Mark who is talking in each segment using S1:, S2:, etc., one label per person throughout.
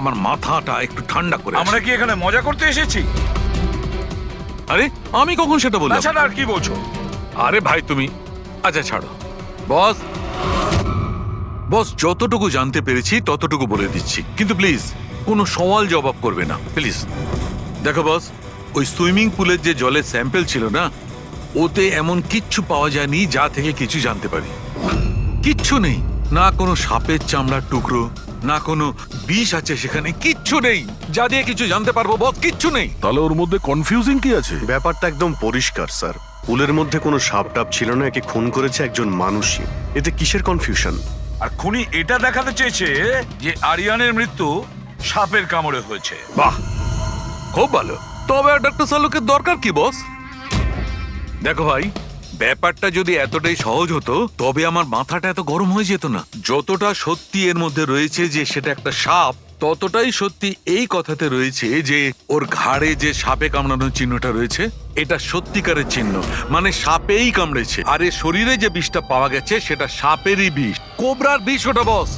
S1: আমার মাথাটা একটু ঠান্ডা করে
S2: আমরা কি এখানে মজা করতে এসেছি?
S1: আরে আমি কখন সেটা বললাম?
S2: তাছাড়া আর কি বলছো?
S1: আরে ভাই তুমি, আচ্ছা ছাড়ো বস। বস যতটুকু জানতে পেরেছি ততটুকু বলে দিচ্ছি, কিন্তু প্লিজ কোনো সওয়াল জবাব করবে না প্লিজ। দেখো বস, ওই সুইমিং পুলের যে জলের স্যাম্পল ছিল না, ওতে এমন কিচ্ছু পাওয়া যায়নি যা থেকে কিছু জানতে পারি। কিচ্ছু নেই, না কোনো সাপের চামড়ার টুকরো, না কোনো বিষ আছে সেখানে, কিচ্ছু নেই যা দিয়ে কিছু জানতে পারবো বস, কিচ্ছু নেই।
S3: তাহলে ওর মধ্যে কনফিউজিং কি আছে?
S4: ব্যাপারটা একদম পরিষ্কার স্যার। পুলের মধ্যে কোনো সাপ টাপ ছিল না, একে খুন করেছে একজন মানুষই। এতে কিসের কনফিউশন?
S2: আর খুনি এটা দেখাতে চেয়েছে যে আরিয়ানের মৃত্যু সাপের কামড়ে হয়েছে।
S1: বাহ, খুব ভালো। তবে ডক্টর সালুকের দরকার কি বস? দেখো ভাই, ব্যাপারটা যদি এতটাই সহজ হতো তবে আমার মাথাটা এত গরম হয়ে যেত না। যতটা সত্যি এর মধ্যে রয়েছে যে সেটা একটা সাপ, ততটাই সত্যি এই কথাতে রয়েছে যে ওর ঘাড়ে যে সাপে কামড়ানোর চিহ্নটা রয়েছে এটা সত্যিকারের চিহ্ন, মানে সাপেই কামড়েছে। আর এর শরীরে যে বিষটা পাওয়া গেছে সেটা সাপেরই বিষ, কোবরার বিষ ওটা বস।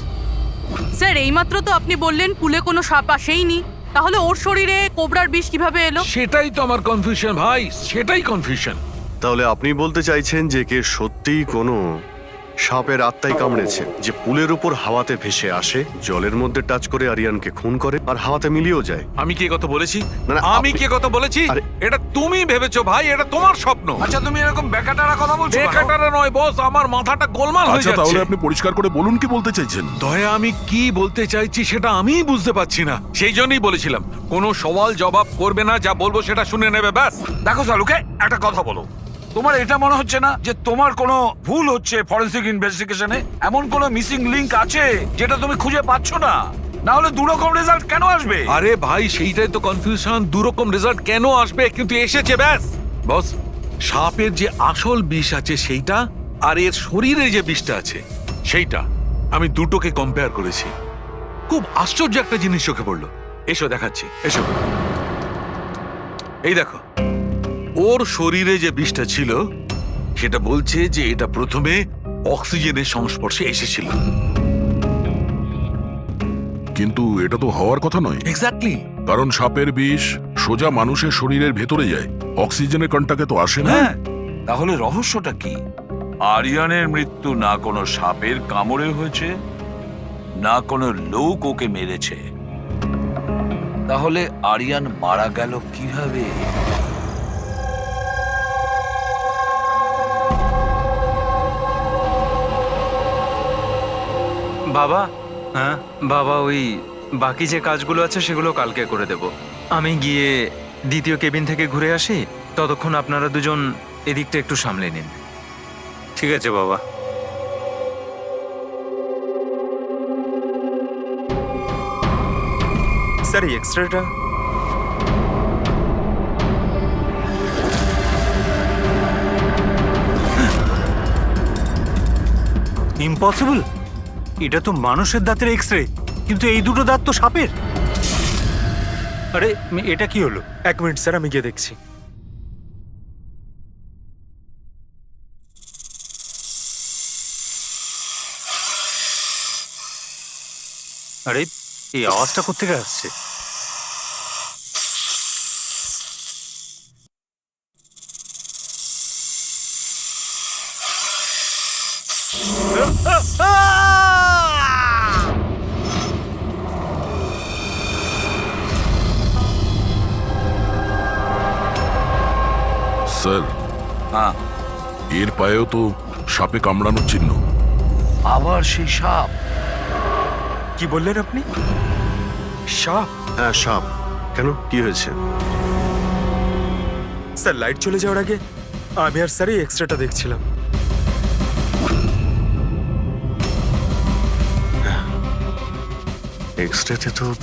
S5: স্যার এইমাত্র তো আপনি বললেন পুলে কোনো সাপ আসেইনি, তাহলে ওর শরীরে কোবরার বিষ কিভাবে এলো?
S1: সেটাই তো আমার কনফিউশন ভাই, সেটাই কনফিউশন।
S4: তাহলে আপনি বলতে চাইছেন যে কে সত্যিই কোনো সাপের আত্মাই কামড়েছে, যে পুলের উপর হাওয়াতে ভেসে আসে, জলের মধ্যে টাচ করে আরিয়ানকে খুন করে আর হাওয়াতে মিলিয়েও যায়।
S1: আমি কি কথা বলেছি?
S4: না, না,
S1: আমি
S4: আপনি-
S1: কি কথা বলেছি?
S4: আরে-
S1: এটা তুমি ভেবেছো ভাই, এটা তোমার স্বপ্ন।
S2: আচ্ছা তুমি এরকম বেকাটারা কথা বলছো কেন?
S1: বেকারটা নয় বস, আমার মাথাটা গোলমাল হয়ে
S3: আচ্ছা তাহলে
S1: যাচ্ছে।
S3: আপনি পরিষ্কার করে বলুন কি বলতে চাইছেন।
S1: দয়া, আমি কি বলতে চাইছি সেটা আমিই বুঝতে পারছি না, সেই জন্যই বলেছিলাম কোনো সওয়াল জবাব করবে না, যা বলবো সেটা শুনে নেবে ব্যাস।
S2: দেখো সালুকে, একটা কথা বলো। তোমার এটা মনে হচ্ছে না যে তোমার কোনো ভুল হচ্ছে ফরেনসিক ইনভেস্টিগেশনে? এমন কোনো মিসিং লিংক আছে যেটা তুমি খুঁজে পাচ্ছ না? না হলে দুরকম রেজাল্ট কেন আসবে?
S1: আরে ভাই, সেইটাই তো কনফিউশন, দুরকম রেজাল্ট কেন আসবে, কিন্তু এসেছে ব্যাস। বস, সাপের যে আসল বিষ আছে সেইটা, আর এর শরীরে যে বিষটা আছে সেইটা, আমি দুটোকে কম্পেয়ার করেছি। খুব আশ্চর্য একটা জিনিস চোখে পড়লো। এসো দেখাচ্ছি, এসো। এই দেখো, ওর শরীরে যে বিষটা ছিল সেটা বলছে যে এটা প্রথমে অক্সিজেনের সংস্পর্শে এসেছিল।
S3: কিন্তু এটা তো হওয়ার কথা নয়,
S1: এক্স্যাক্টলি।
S3: কারণ সাপের বিষ সোজা মানুষের শরীরের ভেতরে যায়, অক্সিজেনের কন্টাক্টে তো আসে না।
S2: হ্যাঁ, তাহলে রহস্যটা কি? আরিয়ানের মৃত্যু না কোনো সাপের কামড়ে হয়েছে, না কোনো লোক ওকে মেরেছে। তাহলে আরিয়ান মারা গেল কিভাবে?
S6: বাবা, হ্যাঁ বাবা, ওই বাকি যে কাজগুলো আছে সেগুলো কালকে করে দেব। আমি গিয়ে দ্বিতীয় কেবিন থেকে ঘুরে আসি, ততক্ষণ আপনারা দুজন এদিকটা একটু সামলে নিন। ঠিক আছে বাবা। স্যার এই এক্সট্রাটা।
S7: ইম্পসিবল, এটা তো মানুষের দাঁতের এক্স-রে, কিন্তু এই দুটো দাঁত তো সাপের। আরে এটা কি হলো?
S6: এক মিনিট স্যার, আমি গিয়ে দেখছি।
S7: আরে এই আওয়াজটা কোত্থেকে আসছে?
S3: স্যার,
S2: হ্যাঁ,
S3: এর পায়েও তো সাপে কামড়ানোর চিহ্ন।
S2: আবার সেই সাপ?
S6: কি বললেন আপনি? সাপ?
S4: হ্যাঁ সাপ। কেন, কি হয়েছে?
S6: স্যার লাইট চলে যাওয়ার আগে আমি আর স্যার এই এক্সট্রাটা দেখছিলাম।
S4: এক্সরেতে তো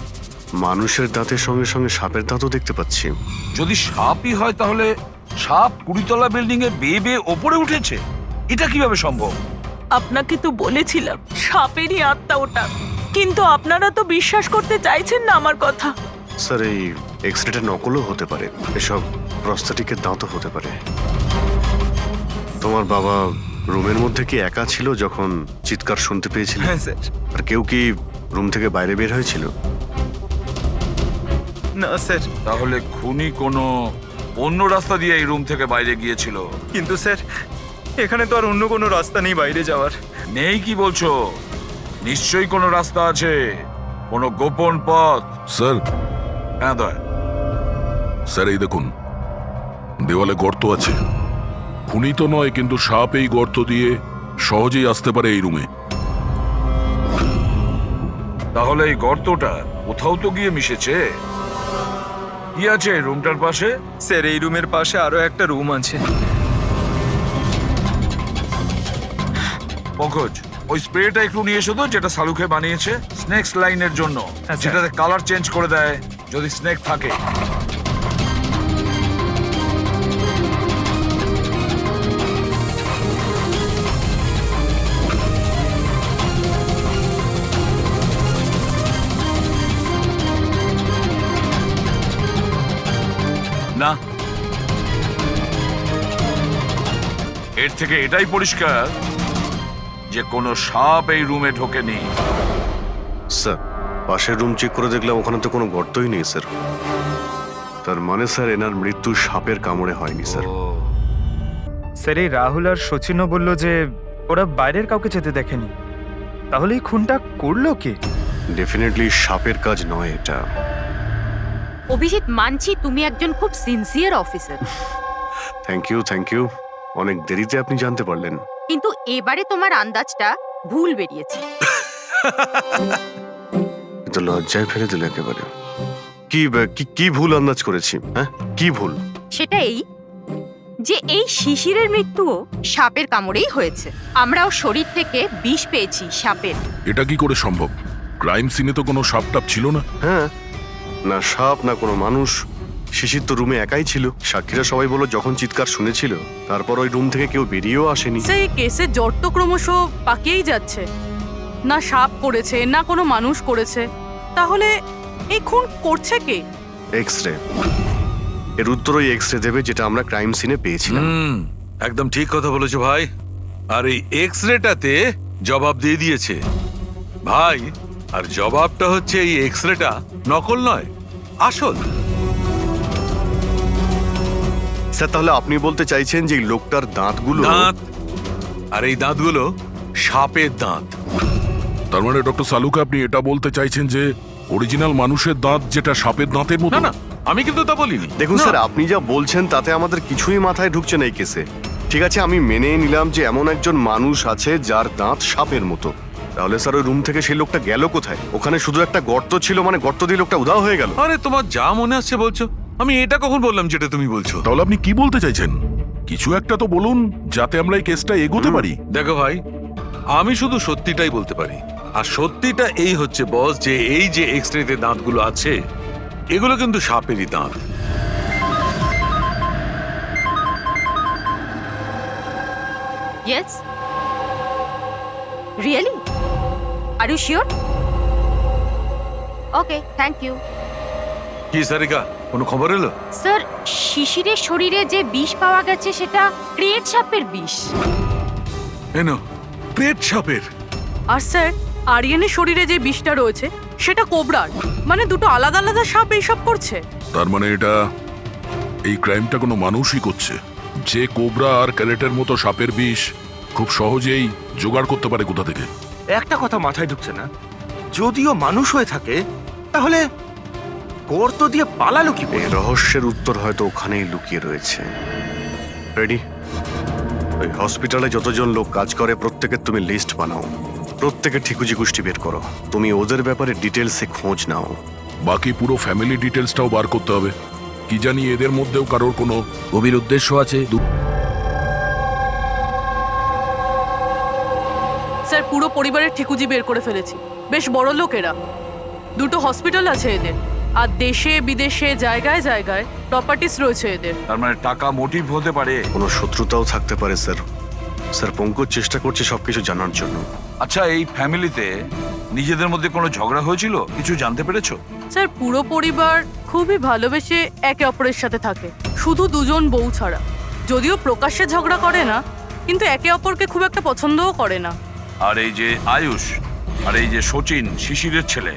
S4: মানুষের দাঁতের সঙ্গে সঙ্গে সাপের দাঁতও দেখতে পাচ্ছি।
S2: যদি সাপই হয় তাহলে সাপ 20তলা বিল্ডিং এ বেয়ে বেয়ে ওপরে উঠেছে, এটা কিভাবে সম্ভব?
S5: আপনাকে তো বলেছিলাম সাপেরই আত্মা ওটা, কিন্তু আপনারা তো বিশ্বাস করতে চাইছেন না আমার কথা।
S4: স্যার এই এক্সরেটা নকলও হতে পারে, এসব প্রস্থেটিকের দাঁতও হতে পারে। তোমার বাবা রুমের মধ্যে কি একা ছিল যখন চিৎকার শুনতে পেয়েছিল?
S6: হ্যাঁ স্যার।
S4: আর কেউ কি রুম থেকে বাইরে বের হয়েছিল?
S6: না স্যার,
S2: তাহলে খুনি কোনো অন্য রাস্তা দিয়ে এই রুম থেকে বাইরে গিয়েছিল?
S6: কিন্তু স্যার এখানে তো আর অন্য কোনো রাস্তা নেই বাইরে যাওয়ার।
S2: নেই কি বলছো? নিশ্চয়ই কোনো রাস্তা আছে, কোনো গোপন পথ।
S3: স্যার,
S2: হ্যাঁ দয়া।
S3: স্যার এই দেখুন, দেওয়ালে গর্ত আছে। খুনি তো নয়, কিন্তু সাপ এই গর্ত দিয়ে সহজেই আসতে পারে এই রুমে।
S2: তাহলে এই গর্তটা কোথাও তো গিয়ে মিশেছে। কি আছে এই রুমটার পাশে?
S6: স্যার এই রুমের পাশে আরো একটা রুম আছে।
S2: পঙ্কজ, ওই স্প্রেটা একটু নিয়ে এসো তো, যেটা সালুকে বানিয়েছে স্নেক লাইনের জন্য,
S6: আচ্ছা।
S2: যেটাতে কালার চেঞ্জ করে দেয় যদি স্নেক থাকে। না, এর থেকে এটাই পরিষ্কার যে কোনো সাপ এই রুমে ঢোকেনি।
S4: স্যার, পাশের রুম চেক করে দেখলাম ওখানে তো কোনো গর্তই নেই স্যার। তার মানে স্যার এনার মৃত্যু সাপের কামড়ে হয়নি স্যার।
S6: স্যার এই রাহুল আর সচিনও বললো যে ওরা বাইরের কাউকে যেতে দেখেনি, তাহলে এই খুনটা করলো কে?
S4: ডেফিনেটলি সাপের কাজ নয় এটা।
S8: অভিজিৎ, মানছি তুমি একজন খুব সিনসিয়ার অফিসার,
S4: থ্যাংক ইউ। অনেক দেরিতে আপনি জানতে পারলেন।
S8: কিন্তু এবারে তোমার আন্দাজটা ভুল বেরিয়েছে।
S4: কিন্তু লজ্জায় ফেলে দিল একেবারে। কি ভুল আন্দাজ করেছি? হ্যাঁ, কি ভুল?
S8: সেটা এই যে এই শিশিরের মৃত্যুও সাপের কামড়েই হয়েছে। আমরাও শরীর থেকে বিষ পেয়েছি সাপের।
S3: এটা কি করে সম্ভব? ক্রাইম সিনে তো কোনো সাপ টাপ ছিল না।
S4: হ্যাঁ, না সাপ না কোনো মানুষ। শিশির তো রুমে একাই ছিল। সাক্ষীরা সবাই বলল যখন চিৎকার শুনেছিল তারপর ওই রুম থেকে কেউ বেরিয়েও আসেনি।
S5: সেই কেসের জ্বর তো ক্রমশ পাকিয়েই যাচ্ছে। না সাপ করেছে না কোনো মানুষ করেছে, তাহলে এই খুন করছে কে?
S4: এক্স-রে, এর উত্তর ওই এক্স-রে দেবে যেটা আমরা ক্রাইম সিনে পেয়েছিলাম।
S1: একদম ঠিক কথা বলেছো ভাই। আর এই এক্সরেটাতে জবাব দিয়ে দিয়েছে ভাই। আর জবাবটা হচ্ছে এই এক্সরেটা নকল নয়, আসল।
S4: স্যার, তাহলে আপনি বলতে চাইছেন যে এই লোকটার দাঁতগুলো
S1: দাঁত, আর এই দাঁতগুলো সাপের দাঁত।
S3: তার মানে ডক্টর সালুকে আপনি এটা বলতে চাইছেন যে অরিজিনাল মানুষের দাঁত যেটা সাপের দাঁতের মতো?
S1: না না, আমি কিন্তু তা বলিনি।
S4: দেখুন
S1: না।
S4: স্যার, আপনি যা বলছেন তাতে আমাদের কিছুই মাথায় ঢুকছে না এই কেসে। ঠিক আছে, আমি মেনে নিলাম যে এমন একজন মানুষ আছে যার দাঁত সাপের মতো। তাহলে স্যার ওই রুম থেকে সেই লোকটা গেল কোথায়? ওখানে শুধু একটা গর্ত ছিল, মানে গর্ত দিয়ে লোকটা উধাও হয়ে গেল।
S1: আরে তোমার যা মনে আসছে বলছো। আমি এটা কখন বললাম যেটা তুমি বলছো?
S3: তাহলে আপনি কি বলতে চাইছেন? কিছু একটা তো বলুন যাতে আমরা এই কেসটা এগোতে পারি।
S1: দেখো ভাই, আমি শুধু সত্যিটাই বলতে পারি। আর সত্যিটা এই হচ্ছে বস, যে এই যে এক্সরেতে দাঁতগুলো আছে এগুলো কিন্তু সাপেরই দাঁত।
S8: Yes, really? Are you sure? Okay, thank you.
S1: কি সারিকা, কোনো খবর এলো?
S8: স্যার, শিশিরের শরীরে যে বিষ পাওয়া গেছে সেটা ক্রিয়েট সাপের বিষ।
S1: এনো, পেট সাপের।
S5: আর স্যার, আরিয়ানের শরীরে যে বিষটা রয়েছে সেটা কোবরার। মানে দুটো আলাদা আলাদা সাপ এইসব করছে।
S3: তার মানে এটা এই ক্রাইমটা কোনো মানুষই করছে, যে কোবরা আর ক্যারেটের মতো সাপের বিষ খুব সহজেই জোগাড় করতে পারে কোথা থেকে।
S9: একটা কথা মাথায় ঢুকছে না, যদিও মানুষ হয়ে থাকে তাহলে গর্ত দিয়ে পালালো কি করে?
S4: এই রহস্যের উত্তর হয়তো ওখানেই লুকিয়ে রয়েছে। রেডি? ওই হসপিটালে যতজন লোক কাজ করে প্রত্যেকের তুমি লিস্ট বানাও, প্রত্যেকের ঠিকুজি গোষ্ঠী বের করো। তুমি ওদের ব্যাপারে ডিটেলসে খোঁজ নাও।
S3: বাকি পুরো ফ্যামিলি ডিটেলসটাও বার করতে হবে। কি জানি এদের মধ্যেও কারোর কোনো
S10: গভীর উদ্দেশ্য আছে।
S5: স্যার, পুরো পরিবারের ঠিকুজি বের করে ফেলেছি। বেশ বড় লোকেরা। দুটো হসপিটাল আছে এদের, আর দেশে বিদেশে জায়গায় জায়গায় প্রপার্টিস রয়েছে এদের।
S2: তার মানে টাকা মোটিভ হতে পারে।
S4: কোনো শত্রুতাও থাকতে পারে স্যার। স্যার, পঙ্কজ চেষ্টা করছে সবকিছু জানার জন্য।
S2: আচ্ছা, এই ফ্যামিলিতে নিজেদের মধ্যে কোনো ঝগড়া হয়েছিল? কিছু জানতে পেরেছো?
S5: স্যার, পুরো পরিবার খুবই ভালোবেসে একে অপরের সাথে থাকে, শুধু দুজন বউ ছাড়া। যদিও প্রকাশ্যে ঝগড়া করে না, কিন্তু একে অপরকে খুব একটা পছন্দও করে না।
S2: আর এই যে আয়ুষ আর এই যে সচিন, শিশিরের ছেলে,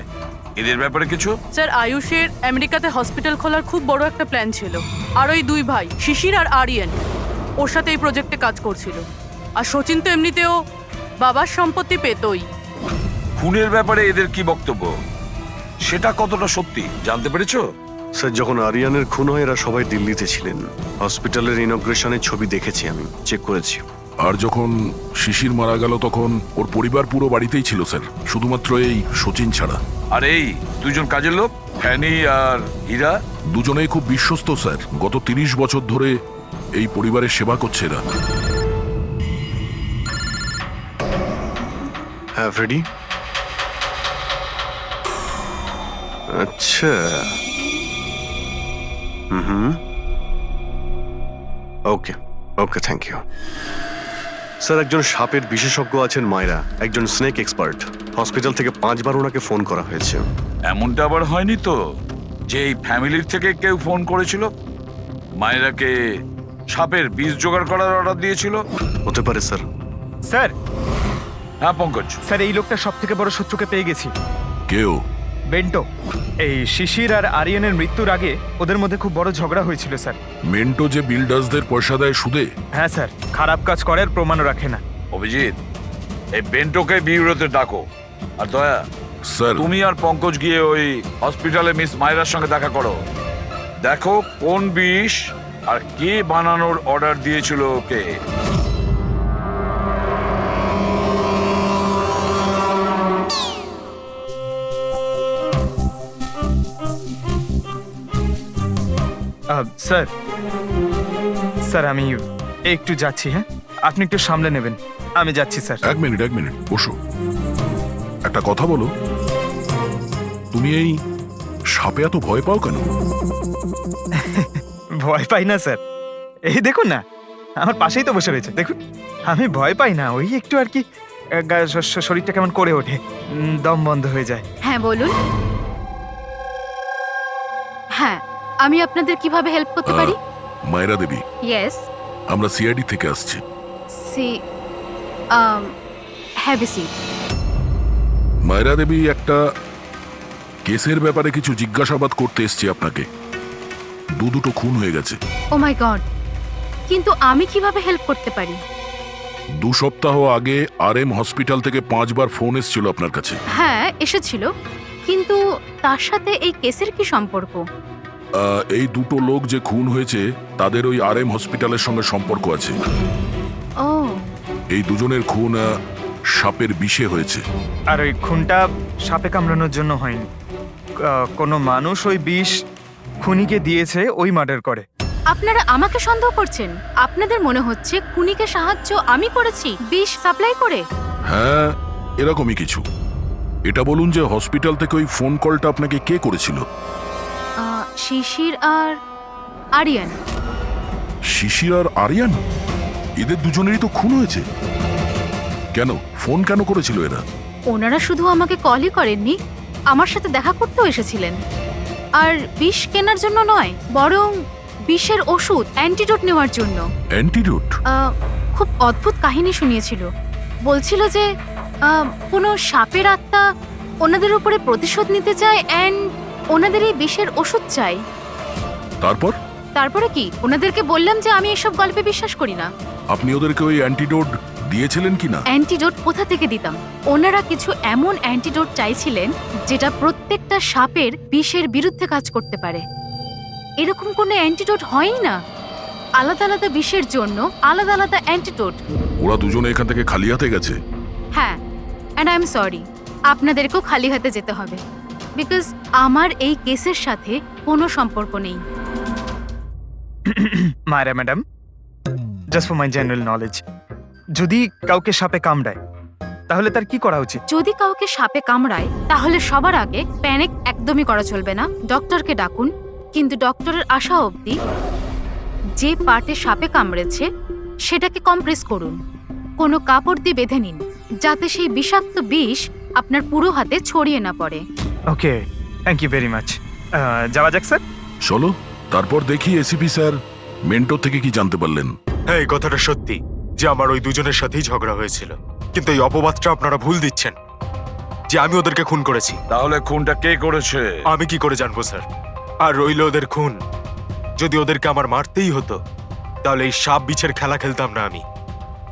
S2: এদের ব্যাপারে কিছু?
S5: স্যার আয়ুষের আমেরিকাতে হসপিটাল খোলার খুব বড় একটা প্ল্যান ছিল, আর ওই দুই ভাই শিশির আর আরিয়ান ওর সাথে এই প্রজেক্টে কাজ করছিল। আর সচিন তো এমনিতেও বাবার সম্পত্তি পেতই।
S2: খুনের ব্যাপারে এদের কি বক্তব্য, সেটা কতটা সত্যি জানতে পেরেছো?
S4: স্যার যখন আরিয়ানের খুন হয় এরা সবাই দিল্লিতে ছিলেন। হসপিটালের ইনগ্রেশনের ছবি দেখেছি, আমি চেক করেছি।
S3: আর যখন শিশির মারা গেল তখন ওর পরিবার পুরো বাড়িতেই ছিল স্যার, শুধুমাত্র এই সচিন ছাড়া।
S2: আর এই দুজন কাজের লোক ফ্যানি আর হীরা?
S3: দুজনেই খুব বিশ্বস্ত স্যার, গত 30 বছর ধরে এই পরিবারের সেবা করছে এরা।
S4: হ্যাঁ ফ্রেডি। আচ্ছা, ওকে ওকে, থ্যাংক ইউ স্যার। একজন সাপের বিশেষজ্ঞ আছেন মায়রা, একজন স্নেক এক্সপার্ট। হসপিটাল থেকে 5 বার ওনাকে ফোন করা হয়েছে।
S2: এমনটা আবার হয়নি তো যে এই ফ্যামিলির থেকে কেউ ফোন করেছিল, মায়েরাকে সাপের বীজ জোগাড় করার অর্ডার দিয়েছিল?
S4: হতে পারে স্যার।
S7: স্যার,
S2: হ্যাঁ পঙ্কজ।
S7: স্যার এই লোকটা সব থেকে বড় শত্রুকে পেয়ে গেছি।
S3: কেউ?
S7: বেন্টো। এই শিশির আর আরিয়ানের মৃত্যুর আগে ওদের মধ্যে খুব বড় ঝগড়া হয়েছিল স্যার।
S3: মেন্টো যে বিল্ডার্সদের পয়সা দেয় সুদে?
S7: হ্যাঁ স্যার, খারাপ কাজ করে আর প্রমাণও রাখে না।
S2: অভিজিৎ, এই বেন্টোকে বিউরোতে ডাকো। আর দয়া,
S3: স্যার
S2: তুমি আর পঙ্কজ গিয়ে ওই হসপিটালে মিস মায়রার সঙ্গে দেখা করো। দেখো কোন বিষ আর কে বানানোর অর্ডার দিয়েছিল ওকে।
S7: স্যার, স্যার আমি একটু যাচ্ছি। হ্যাঁ, আপনি একটু সামলে নেবেন। আমি যাচ্ছি স্যার।
S3: এক মিনিট বসো। একটা কথা বলো, তুমি এই সাপে এত ভয় পাও কেন?
S7: ভয় পাই না স্যার, এই দেখুন না, আমার পাশেই তো বসে রয়েছে, দেখুন। আমি ভয় পাই না, ওই একটু আর কি শরীরটা কেমন করে ওঠে, দম বন্ধ হয়ে যায়।
S8: হ্যাঁ বলুন। হ্যাঁ, আমি আপনাদের কিভাবে হেল্প করতে পারি?
S3: মায়রা দেবী,
S8: ইয়েস।
S3: আমরা সিআইডি থেকে আসছি।
S8: See have a seat.
S3: Mayra Devi, একটা কেসের ব্যাপারে কিছু জিজ্ঞাসাবাদ করতে এসছি আপনাকে। দুটো খুন হয়ে গেছে।
S8: ও মাই গড, কিন্তু আমি কিভাবে হেল্প করতে পারি?
S3: 2 সপ্তাহ আগে RM হসপিটাল থেকে 5 বার ফোন এসেছিল আপনার কাছে।
S8: হ্যাঁ এসেছিল, কিন্তু তার সাথে এই কেসের কি সম্পর্ক?
S3: এই দুটো লোক যে খুন হয়েছে তাদের ওই RM হসপিটালের সঙ্গে সম্পর্ক আছে।
S8: ও,
S3: এই দুজনের খুন সাপের বিষে হয়েছে।
S7: আর ওই খুনটা সাপে কামড়ানোর জন্য হয়নি, কোনো মানুষ ওই বিষ খুনিকে দিয়েছে, ওই মার্ডার করে।
S8: আপনারা আমাকে সন্দেহ করছেন? আপনাদের মনে হচ্ছে খুনিকে সাহায্য আমি করেছি বিষ সাপ্লাই করে?
S3: হ্যাঁ, এরকমই কিছু। এটা বলুন যে হসপিটাল থেকে ওই ফোন কলটা আপনাকে কে করেছিল?
S8: শিশির আর আরিয়ান।
S3: শিশির আর আরিয়ান? এদের দুজনেরই তো খুন হয়েছে। কেন ফোন কেন করেছিল এরা?
S8: ওনারা শুধু আমাকে কলই করেননি, আমার সাথে দেখা করতেও এসেছিলেন। আর বিষ কেনার জন্য নয়, বরং বিষের ওষুধ অ্যান্টিডোট নেওয়ার জন্য।
S3: অ্যান্টিডোট?
S8: খুব অদ্ভুত কাহিনী শুনিয়েছিল। বলছিল যে কোনো সাপের আত্মা ওনাদের উপরে প্রতিশোধ নিতে চায় অ্যান্ড ওনাদের এই বিষের ওষুধ চাই। তারপরে কি? ওনাদেরকে বললাম যে আমি এসব গল্পে বিশ্বাস করি না।
S3: আপনি ওদেরকে ওই অ্যান্টিডোট দিয়েছিলেন কি না?
S8: অ্যান্টিডোট কোথা থেকে দিতাম? ওনারা কিছু এমন অ্যান্টিডোট চাইছিলেন যেটা প্রত্যেকটা সাপের বিষের বিরুদ্ধে কাজ করতে পারে। এরকম কোনো অ্যান্টিডোট হয়ই না। আলাদা আলাদা বিষের জন্য আলাদা আলাদা অ্যান্টিডোট।
S3: ওরা দুজনে এখান থেকে খালি হাতে গেছে?
S8: হ্যাঁ, অ্যান্ড আই এম সরি, আপনাদেরকেও খালি হাতে যেতে হবে, বিকজ আমার এই কেসের সাথে কোনো সম্পর্ক নেই।
S7: Mayra madam, just for my general knowledge, যদি কাউকে সাপে কামড়ায় তাহলে তার কি করা উচিত?
S8: যদি কাউকে সাপে কামড়ায় তাহলে সবার আগে প্যানিক একদমই করা চলবে না। ডক্টরকে ডাকুন, কিন্তু ডক্টরের আসা অবধি যে পার্টে সাপে কামড়েছে সেটাকে কম্প্রেস করুন, কোনো কাপড় দিয়ে বেঁধে নিন, যাতে সেই বিষাক্ত বিষ আপনার পুরো হাতে ছড়িয়ে না পড়ে।
S7: ওকে, থ্যাংক ইউ ভেরি মাচ। যাওয়া যাক স্যার।
S3: চলো, তারপর দেখি এসিপি স্যার মেন্টর থেকে কি জানতে পারলেন।
S10: হ্যাঁ, এই কথাটা সত্যি যে আমার ওই দুজনের সাথেই ঝগড়া হয়েছিল, কিন্তু এই অপবাদটা আপনারা ভুল দিচ্ছেন। যে আমি ওদেরকে খুন করেছি।
S2: তাহলে খুনটা কে করেছে?
S10: আমি কি করে জানবো স্যার? আর রইল ওদের খুন, যদি ওদেরকে আমার মারতেই হতো তাহলে এই সাপ বিছের খেলা খেলতাম না।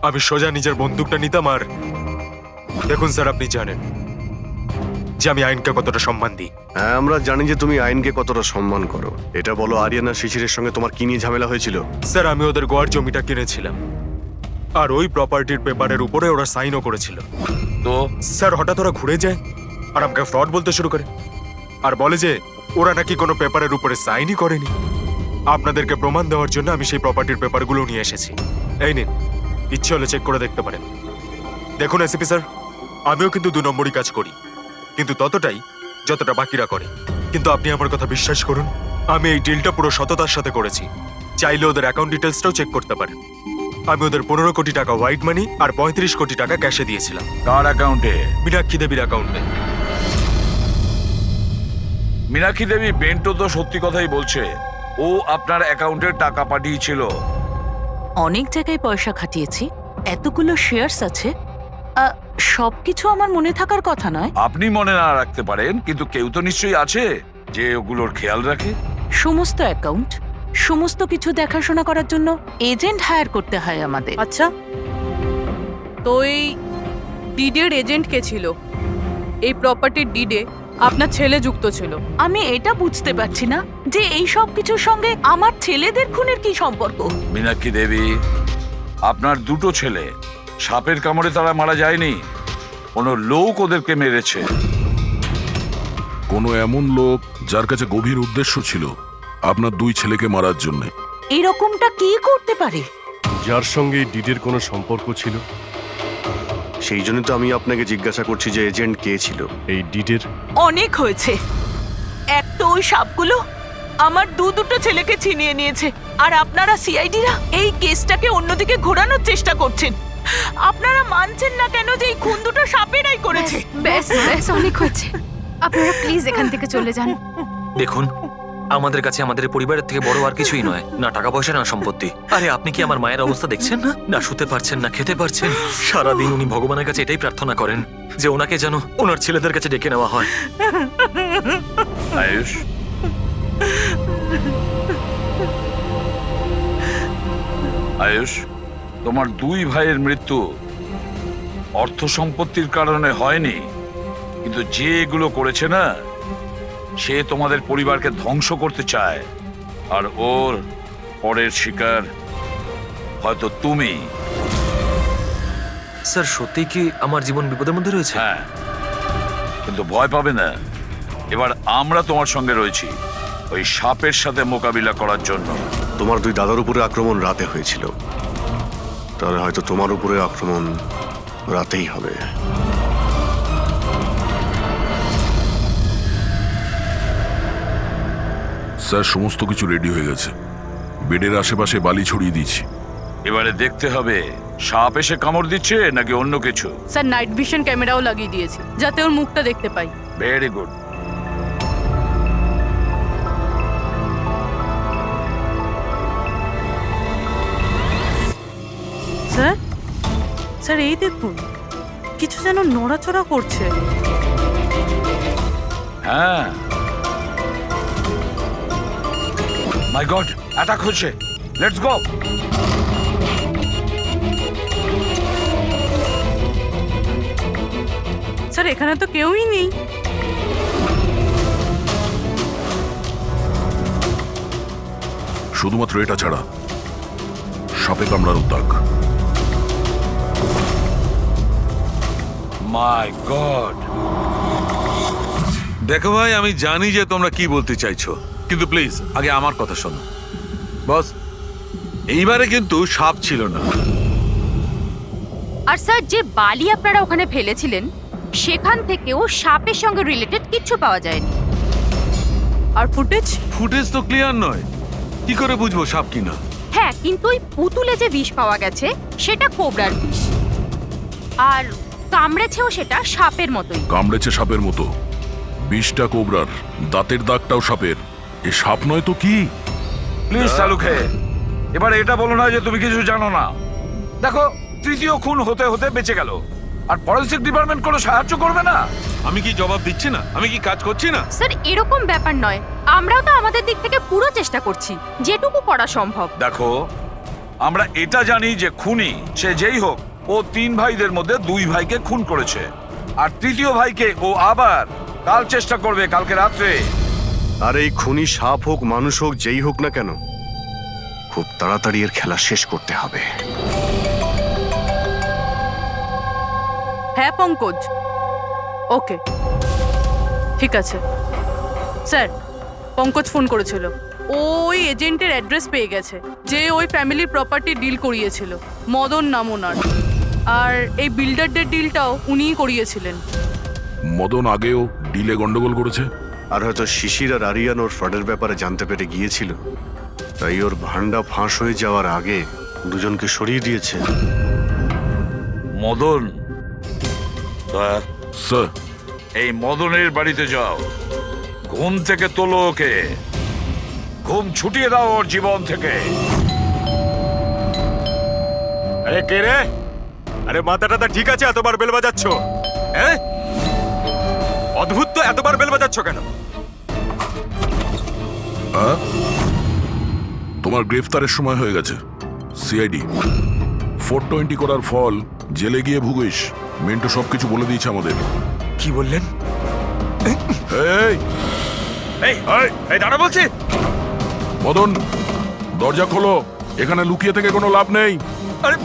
S10: আমি সোজা নিজের বন্দুকটা নিতাম। আর দেখুন স্যার, আপনি জানেন যে আমি আইনকে কতটা সম্মান দিই।
S4: হ্যাঁ, আমরা জানি যে তুমি আইনকে কতটা সম্মান করো। এটা বলো, আরিয়ান আর শিশিরের সঙ্গে তোমার কি নিয়ে ঝামেলা হয়েছিল?
S10: স্যার, আমি ওদের গোয়ার জমিটা কিনেছিলাম, আর ওই প্রপার্টির পেপারের উপরে ওরা সাইনও করেছিল।
S2: তো
S10: স্যার, হঠাৎ ওরা ঘুরে যায় আর আমাকে ফ্রড বলতে শুরু করে, আর বলে যে ওরা নাকি কোনো পেপারের উপরে সাইনই করেনি। আপনাদেরকে প্রমাণ দেওয়ার জন্য আমি সেই প্রপার্টির পেপারগুলো নিয়ে এসেছি। এই নিন, ইচ্ছে হলে চেক করে দেখতে পারেন। দেখুন এসিপি স্যার, আমিও কিন্তু 2 নম্বরই কাজ করি, কিন্তু ততটাই যতটা বাকিরা করে। কিন্তু আপনি আমার কথা বিশ্বাস করুন, আমি এই ডিলটা পুরো সততার সাথে করেছি। চাইলে ওদের অ্যাকাউন্ট ডিটেলসটাও চেক করতে পারেন। আমি ওদের 15 কোটি টাকা হোয়াইট মানি আর 35 কোটি টাকা ক্যাশে দিয়েছিলাম।
S2: কার অ্যাকাউন্টে?
S10: মীনাক্ষী দেবীর অ্যাকাউন্টে।
S2: মীনাক্ষী দেবী বেন্টো তো সত্যি কথাই বলছে, ও আপনার অ্যাকাউন্টে টাকা পাঠিয়েছিল।
S11: অনেক জায়গায় পয়সা খাটিয়েছি, এতগুলো শেয়ার্স আছে, সবকিছু আমার মনে থাকার কথা নয়।
S2: আপনি মনে না রাখতে পারেন, কিন্তু কেউ তো নিশ্চয়ই আছে যে ওগুলোর খেয়াল রাখে।
S11: সমস্ত অ্যাকাউন্ট, সমস্ত কিছু দেখাশোনা করার জন্য এজেন্ট হায়ার করতে হয় আমাদের।
S5: আচ্ছা, তো এই ডিডের এজেন্ট কে ছিল? এই প্রপার্টির ডিডে আপনার ছেলে যুক্ত ছিল।
S11: আমি এটা বুঝতে পারছি না যে এই সব কিছুর সঙ্গে আমার ছেলেদের খুনের কি সম্পর্ক।
S2: মীনাক্ষী দেবী, আপনার 2টো ছেলে সাপের কামড়ে তারা মারা যায়নি, কোনো লোক ওদেরকে মেরেছে।
S3: কোনো এমন লোক যার কাছে গভীর উদ্দেশ্য ছিল আপনার 2 ছেলেকে মারার জন্য।
S11: এরকমটা কি করতে পারে?
S12: যার সঙ্গে এই ডিডের কোনো সম্পর্ক ছিল।
S4: সেই জন্য তো আমি আপনাকে জিজ্ঞাসা করছি যে এজেন্ট কে ছিল
S12: এই ডিডের।
S11: অনেক হয়েছে। এক তো ওই সাপগুলো আমার দুটো ছেলেকে ছিনিয়ে নিয়েছে, আর আপনারা সিআইডিরা এই কেসটাকে অন্যদিকে ঘোরানোর চেষ্টা করছেন। আপনারা মানছেন না কেন যে এই খুন দুটো সাপেরাই করেছে?
S8: ব্যাস ব্যাস, অনেক হয়েছে। আপনারা প্লিজ এখান থেকে চলে যান।
S6: দেখুন, আমাদের কাছে আমাদের পরিবারের থেকে বড় আর কিছুই নয়, না টাকা পয়সা না সম্পত্তি। আরে আপনি কি আমার মায়ের অবস্থা দেখছেন না? না শুতে পারছেন না খেতে পারছেন। সারাদিন উনি ভগবানের কাছে এটাই প্রার্থনা করেন যে ওনাকে যেন ওনার ছেলেদের কাছে ডেকে নেওয়া হয়।
S2: আয়ুষ, আয়ুষ, তোমার 2 ভাইয়ের মৃত্যু অর্থ সম্পত্তির কারণে হয়নি, কিন্তু যে এগুলো করেছে না, সে তোমাদের পরিবারকে ধ্বংস করতে চায়, আর ওর পরের শিকার হয়তো তুমি।
S6: স্যার, সত্যি কি আমার জীবন বিপদের মধ্যে রয়েছে?
S2: হ্যাঁ, কিন্তু ভয় পাবে না। এবার আমরা তোমার সঙ্গে রয়েছি ওই সাপের সাথে মোকাবিলা করার জন্য।
S4: তোমার 2 দাদার উপরে আক্রমণ রাতে হয়েছিল, তাহলে হয়তো তোমার উপরে আক্রমণ রাতেই হবে।
S3: স্যার, সমস্ত কিছু রেডি হয়ে গেছে। বেডের আশেপাশে বালি ছড়িয়ে দিয়েছি।
S2: এবারে দেখতে হবে সাপ এসে কামড় দিচ্ছে নাকি অন্য কিছু।
S5: স্যার, নাইট ভিশন ক্যামেরাও লাগিয়ে দিয়েছি যাতে ওর মুখটা দেখতে পাই।
S2: Very good.
S5: স্যার, স্যার এই দেখুন, কিছু যেন নড়াচড়া করছে।
S2: হ্যাঁ, মাই গড, অ্যাটাক হচ্ছে। Let's go.
S5: স্যার, এখানে তো কেউই নেই।
S3: শুধুমাত্র এটা ছাড়া সাপে কামড়ানোর দাগ।
S2: মাই গড।
S1: দেখো ভাই, আমি জানি যে তোমরা কি বলতে চাইছো, কিন্তু প্লিজ আগে আমার কথা শোনো। বস, এইবারে কিন্তু সাপ ছিল না।
S8: আর স্যার, যে বালি আপনারা ওখানে ফেলেছিলেন সেখান থেকেও সাপের সঙ্গে রিলেটেড কিছু পাওয়া যায়নি।
S5: আর
S1: ফুটেজ তো ক্লিয়ার নয়, কি করে বুঝবো সাপ কিনা?
S8: হ্যাঁ, কিন্তু ওই পুতুলে যে বিষ পাওয়া গেছে সেটা কোবরার বিষ, আর কামড়েছেও সেটা সাপের মতোই।
S3: কামড়েছে সাপের মতো, বিষটা কোবরার, দাঁতের দাগটাও সাপের। এ সাপ নয় তো কি?
S2: প্লিজ সালুখে, এবার এটা বলো না যে তুমি কিছু জানো না। দেখো, 3য় খুন হতে হতে বেঁচে গেল, আর ফরেন্সিক ডিপার্টমেন্ট কোনো সাহায্য করবে না?
S1: আমি কি জবাব দিচ্ছি না? আমি কি কাজ করছি না?
S8: স্যার এরকম ব্যাপার নয়, আমরাও তো আমাদের দিক থেকে পুরো চেষ্টা করছি যেটুকু করা সম্ভব।
S2: দেখো, আমরা এটা জানি যে খুনি সে যেই হোক, ও 3 ভাইদের মধ্যে 2 ভাইকে খুন করেছে, আর তৃতীয় ভাইকে ও আবার কাল চেষ্টা করবে, কালকে রাত্রে।
S4: আর এই খুনি সাপ হোক মানুষ হোক যেই হোক না কেন, খুব তাড়াতাড়ি এর খেলা শেষ করতে হবে।
S5: হ্যাঁ পঙ্কজ, ওকে ঠিক আছে। স্যার, পঙ্কজ ফোন করেছিল, ও ওই এজেন্টের অ্যাড্রেস পেয়ে গেছে যে ওই ফ্যামিলির প্রপার্টি ডিল করিয়েছিল, মদন নাম ওনার। আর এই বিল্ডারদের ডিলটাও উনিই করিয়েছিলেন।
S3: মদন আগেও ডিলে গন্ডগোল করেছে।
S4: আর হয়তো শিশির আর আরিয়ান ওর ফ্রডের ব্যাপারে জানতে পেরে গিয়েছিল, তাই ওর ভান্ডা ফাঁস হয়ে যাওয়ার আগে দুজনকে সরিয়ে দিয়েছে।
S2: মদন,
S3: স্যার,
S2: এই মদনের বাড়িতে যাও, ঘুম থেকে তোলো ওকে, ঘুম ছুটিয়ে দাও ওর জীবন থেকে।
S10: আরে কে রে? আরে মাথাটা ঠিক আছে, এতবার বেল বাজাচ্ছ? হ্যাঁ, অদ্ভুত তো, এতবার বেল বাজাচ্ছ কেন?
S3: তোমার গ্রেফতারের সময় হয়ে গেছে। সিআইডি 420 করার ফল জেলে গিয়ে ভুগিস। মেন্টো সবকিছু বলে দিয়েছে আমাদের।
S10: কি বললেন?
S3: এই
S10: এই এই দাঁড়া বলছি।
S3: মদন, দরজা খোলো, এখানে লুকিয়ে থেকে কোনো লাভ নেই।
S10: আরে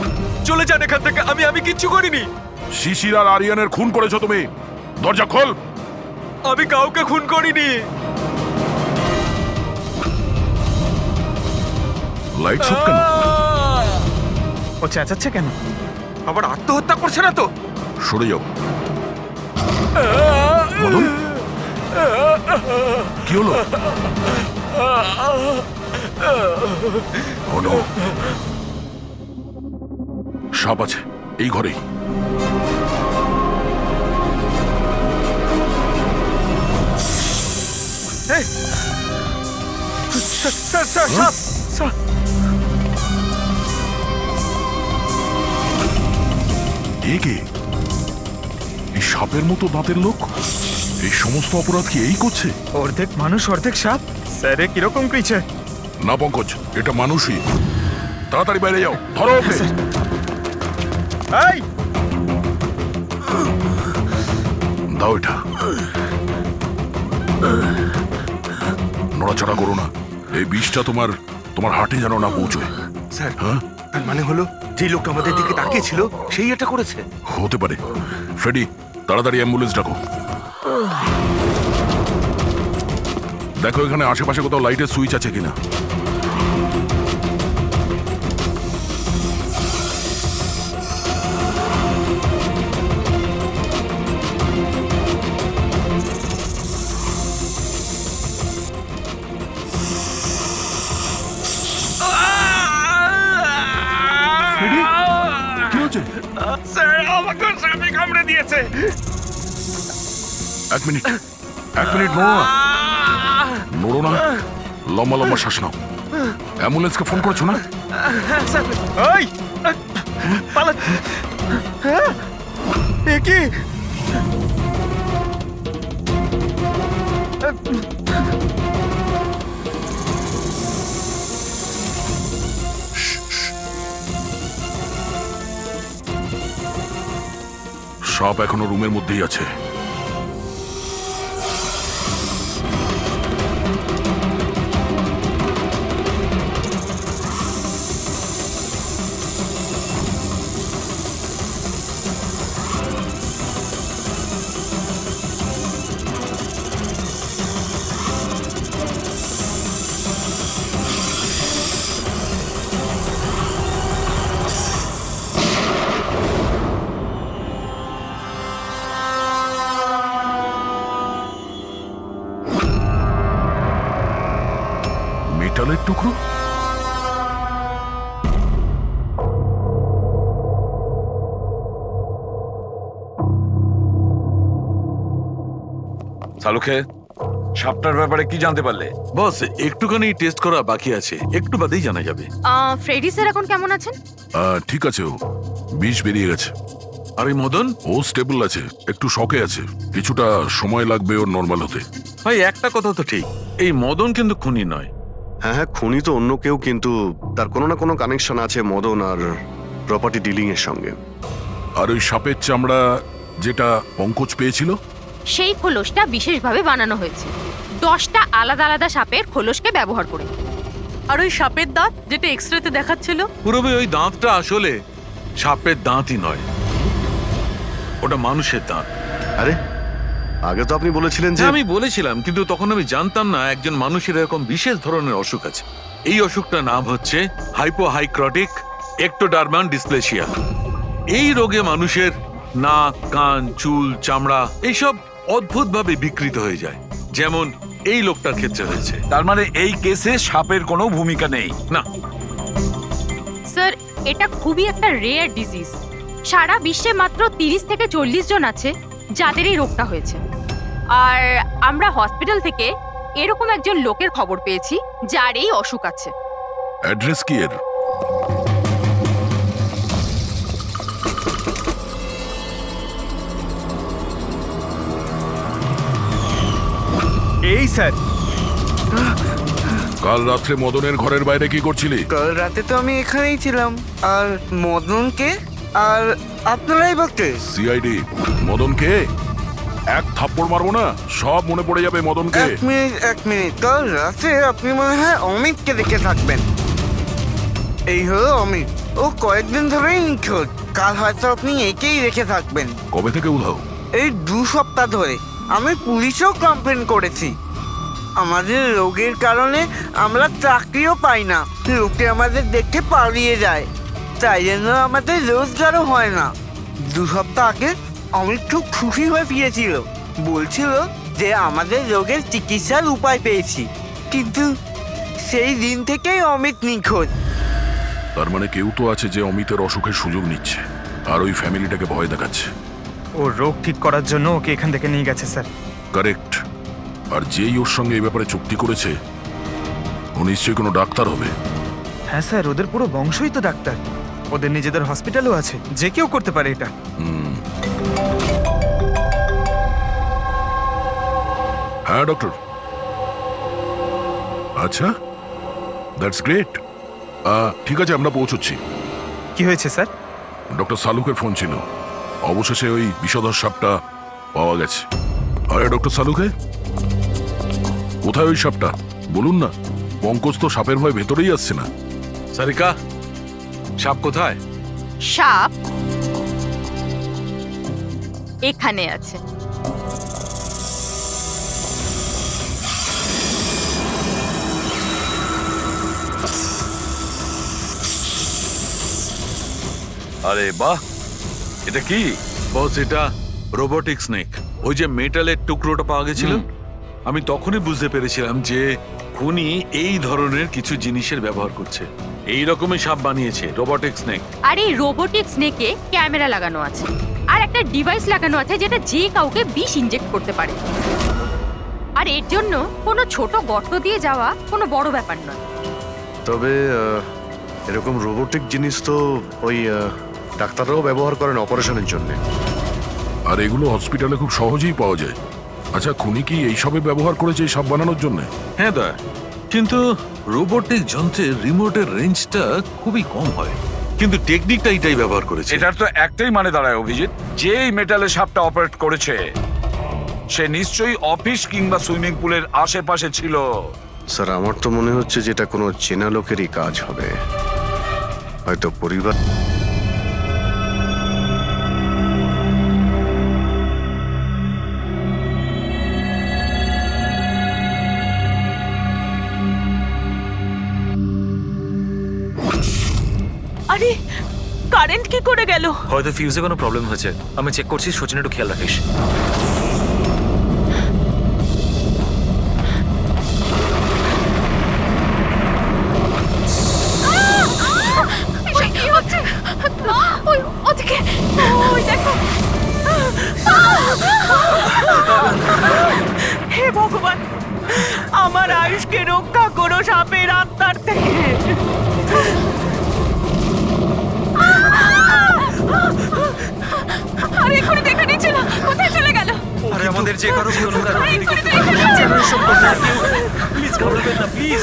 S10: চলে যান এখান থেকে, আমি কিচ্ছু করিনি।
S3: শিশির আর আরিয়ানের খুন করেছো তুমি। দরজা খোল।
S10: আমি কাউকে খুন করিনি।
S3: লাইট সব কেন?
S7: ও চেঁচাচ্ছে কেন?
S10: আবার আত্মহত্যা করছে না তো?
S3: সরে যাও। মদন, কি হলো? Oh no! সাপ আছে এই ঘরেই। এ কে? এই সাপের মতো দাঁতের লোক এই সমস্ত অপরাধ কি এই করছে?
S7: অর্ধেক মানুষ অর্ধেক সাপ। স্যার এ কিরকম ক্রিচার?
S3: না পঙ্কজ, এটা মানুষই। তাড়াতাড়ি বাইরে যাও, ধরো ওকে।
S7: এই
S3: দাও এটা। নড়াচড়া করো না, এই বিষটা তোমার হার্টে যেন না পৌঁছয়।
S9: স্যার,
S3: হ্যাঁ,
S9: তার মানে হলো যে লোকটা আমাদের দিকে তাকিয়েছিল সেই এটা করেছে।
S3: হতে পারে। ফ্রেডি, তাড়াতাড়ি অ্যাম্বুলেন্স ডাকো। দেখো এখানে আশেপাশে কোথাও লাইটের সুইচ আছে কিনা। কি হচ্ছে?
S10: স্যার, আমাকে সাপে কামড়ে দিয়েছে।
S3: এক মিনিট নড়ো না। লম্বা লম্বা শ্বাস নাও। অ্যাম্বুলেন্সকে ফোন করেছো না?
S7: এই পালা। হ্যাঁ, এ কি?
S3: সাপ এখনো রুমের মধ্যেই আছে। মেটালের টুকরো?
S2: সালুখে, সাপটার ব্যাপারে কি জানতে পারলে?
S1: বস, একটুখানি টেস্ট করা বাকি আছে, একটু বাদেই জানা যাবে।
S8: ফ্রেডি স্যার এখন কেমন আছেন?
S3: ঠিক আছে, ও বিষ বেরিয়ে গেছে।
S1: আর এই মদন?
S3: ও স্টেবল আছে, একটু শকে আছে, কিছুটা সময় লাগবে ওর নর্মাল হতে।
S1: ভাই একটা কথা তো ঠিক, এই মদন কিন্তু খুনি নয়।
S4: হ্যাঁ হ্যাঁ, খুনি তো অন্য কেউ, কিন্তু তার কোনো না কোনো কানেকশন আছে মদন আর প্রপার্টি ডিলিং এর সঙ্গে।
S3: আর ওই সাপের চামড়া যেটা পঙ্কজ পেয়েছিল,
S8: সেই খোলসটা বিশেষভাবে বানানো হয়েছে 10টা আলাদা আলাদা সাপের খোলসকে ব্যবহার করে।
S5: আর ওই সাপের দাঁত যেটা এক্সরেতে দেখাচ্ছিল,
S1: পুরোপুরি ওই দাঁতটা আসলে সাপের দাঁতই নয়, ওটা মানুষের দাঁত।
S4: আরে আগে তো আপনি বলেছিলেন যে
S1: আমি বলেছিলাম, কিন্তু তখন আমি জানতাম না একজন মানুষের এরকম বিশেষ ধরনের অসুখ আছে। এই অসুখটার নাম হচ্ছে হাইপোহাইক্রটিক একটোডার্মান ডিসপ্লেসিয়া। এই রোগে মানুষের নাক, কান, চুল, চামড়া এইসব অদ্ভুতভাবে বিকৃত হয়ে যায়, যেমন এই লোকটার ক্ষেত্রে হয়েছে।
S2: তার মানে এই কেসে সাপের কোনো ভূমিকা নেই?
S1: না,
S8: স্যার, এটা খুবই একটা রেয়ার ডিজিজ। সারা বিশ্বে মাত্র 30 থেকে 40 জন আছে যাদের এই রোগটা হয়েছে। আর আমরা হসপিটাল থেকে এরকম একজন লোকের খবর পেয়েছি যার এই অসুখ আছে।
S3: অ্যাড্রেস কি এর?
S7: এই স্যার,
S3: কাল রাত্রে মদনের ঘরের বাইরে কি করছিলি?
S13: কাল রাতে তো আমি এখানেই ছিলাম। আর মদনকে আর আপনারাই বলতে
S3: সিআইডি। মদনকে এক থাপ্পড় মারবো না, সব মনে পড়ে যাবে মদনকে।
S13: এক মিনিট, কাল রাতে আপনি মনে হয় অমিতকে দেখে থাকবেন। এই হলো অমিত, ও কয়েকদিন ধরেই নিখোঁজ। কাল হয়তো আপনি একেই রেখে থাকবেন।
S3: কবে থেকে উধাও?
S13: এই 2 সপ্তাহ ধরে। আমি পুলিশেও কমপ্লেন করেছি। আমাদের রোগের কারণে আমরা চাকরিও পাই না, লোকে আমাদের দেখে পালিয়ে যায়, তাই জন্য আমাদের রোজগারও হয় না। 2 সপ্তাহ আগে অমিত খুব খুশি হয়ে ফিরেছিল, বলছিল যে আমাদের রোগের চিকিৎসার উপায় পেয়েছি। কিন্তু সেই দিন থেকেই অমিত নিখোঁজ।
S3: তার মানে কেউ তো আছে যে অমিতের অসুখের সুযোগ নিচ্ছে আর ওই ফ্যামিলিটাকে ভয় দেখাচ্ছে।
S7: ও রোগ ঠিক করার জন্য ওকে এখান থেকে নিয়ে গেছে স্যার।
S3: কারেক্ট। আর যেই ওর সঙ্গে এই ব্যাপারে চুক্তি করেছে ও নিশ্চয়ই কোনো ডাক্তার হবে।
S7: হ্যাঁ স্যার, ওদের পুরো বংশই তো ডাক্তার। ওদের নিজেদের হসপিটালও আছে, যে কেউ করতে পারে এটা।
S3: হ্যাঁ ডক্টর। আচ্ছা, দ্যাটস গ্রেট। ঠিক আছে, আমরা পৌঁছচ্ছি।
S7: কি হয়েছে স্যার?
S3: ডক্টর সালুকের ফোন ছিল, অবশেষে ওই বিষধর সাপটা পাওয়া গেছে। আরে ডক্টর সালুকে, কোথায় ওই সাপটা বলুন না? পঙ্কজ তো সাপের ভয় ভেতরেই আসছে না।
S1: সারিকা, সাপ কোথায়?
S8: সাপ এখানে আছে।
S2: আরে বাহ, এটা কি?
S1: বস, এটা রোবোটিক স্নেক। ওই যে মেটালের টুকরোটা পাওয়া গেছিল, আমি তখনই বুঝতে পেরেছিলাম যে খুনি এই ধরনের কিছু জিনিসের ব্যবহার করছে। এই রকমই সাপ বানিয়েছে, রোবোটিক স্নেক।
S8: আর এই রোবোটিক স্নেকে ক্যামেরা লাগানো আছে আর একটা ডিভাইস লাগানো আছে যেটা যে কাউকে বিষ ইনজেক্ট করতে পারে। আর এর জন্য কোনো ছোট গর্ত দিয়ে যাওয়া কোনো বড় ব্যাপার নয়।
S4: তবে এরকম রোবোটিক জিনিস তো ওই ডাক্তাররাও ব্যবহার করেন অপারেশনের জন্য।
S3: আর এগুলো হসপিটালে খুব সহজেই পাওয়া যায়। আচ্ছা, খুনি কি এইসবে ব্যবহার করেছে এই সাপ বানানোর জন্য?
S1: হ্যাঁ দা, কিন্তু রোবোটিক যন্ত্রের রিমোটের রেঞ্জটা খুবই কম হয়, কিন্তু টেকনিকটা এটাই ব্যবহার করেছে।
S2: এটার তো একটাই মানে দাঁড়ায় অভিজিৎ, যে এই মেটালের সাপটা অপারেট করেছে সে নিশ্চয়ই অফিস কিংবা সুইমিং পুলের আশেপাশে ছিল।
S4: স্যার, আমার তো মনে হচ্ছে যে এটা কোনো চেনা লোকেরই কাজ হবে, হয়তো পরিবার।
S11: আরে কারেন্ট কি করে গেল?
S6: হয়তো ফিউজে কোনো প্রবলেম হয়েছে। আমি চেক করছি, সচিন একটু খেয়াল রাখিস।
S8: কি হচ্ছে? ওই ওদিকে, ওই দেখো।
S11: হে ভগবান, আমার আয়ুষকে রক্ষা করো সাপের আত্মার থেকে। এখানেই ছিল, কোথায় চলে গেল?
S6: আরে আমাদের যে কারো কোনো কারণ
S11: আরে এক্ষুনি তো এখানে আছে।
S6: প্লিজ ঘাবড়াবেন না প্লিজ।